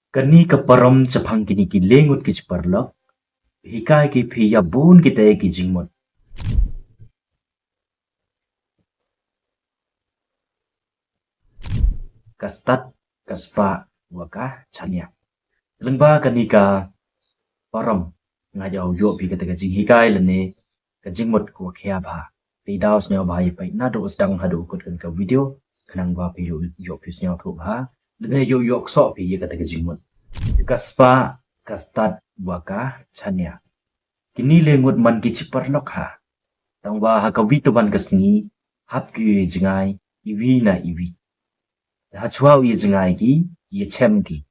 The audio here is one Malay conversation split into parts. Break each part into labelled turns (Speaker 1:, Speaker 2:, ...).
Speaker 1: Kani kaparam sapang kini ki lengut ki parlok, hikai ki phiya bun ki te ki jingmot. Kastat kaspa waka chanya. Lengba kani ka param ngajau yo pi kata jing hikai lene ka jingmot ko khya ba. Ti daos nyaw ba yi pai na do sedang hadu kut kan ka video kanang ba pi yo pi nyaw thu ba. Lene yo yo so pi ye kata jingmot. Kaspa kastat waka chanya. Kini lengut man ki ciparlok ha. Tangwa ha ka wituban kasni hap ki jingai iwi na iwi. Hachwau ye jingai ki ye chem ki.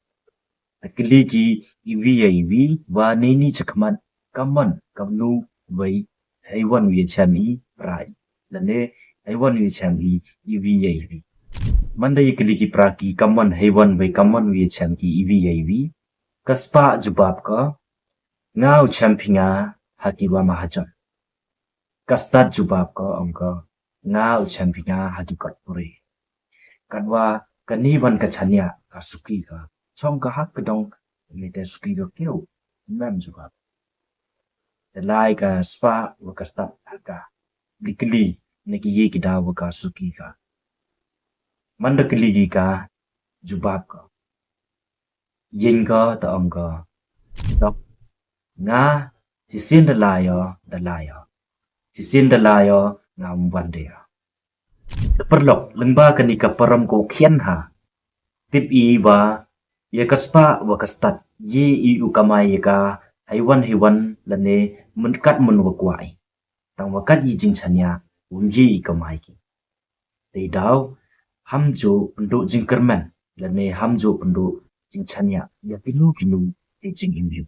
Speaker 1: Takili ki iwi ya iwi wa neni chakmat kaman kamnu wai haiwan ye chem i prai. Lane haiwan ye chem i iwi ya iwi. Manda ye kili ki praki kaman haiwan wai kaman ye chem ki iwi ya iwi. Kaspa jubab ka ngau champinga hakiwa mahajan. Kastat jubab ka angka ngau champinga hakikot puri. Kadwa kaniban kachanya kasuki ka. Chong ka hak kedong mete suki ka kyo. Mem jubab. Dalai ka spa wa kastat haka. Dikili neki ye kita wa kasuki ka. Manda kili ka jubab ka. Yin ka ta angka. Dok. Nga sisin dalayo. Sisin dalayo nga mwandea. Perlok lengba kani ka param ko kian ha. Tip i ba ye kaspa wa kastat ye i ukamai ka haiwan lane menkat menwakwai. Tang wakat i jing chanya ye i kamai ki. Te daw hamjo penduk jing kermen lane hamjo penduk jing chanya ya pinu e jing imbiu.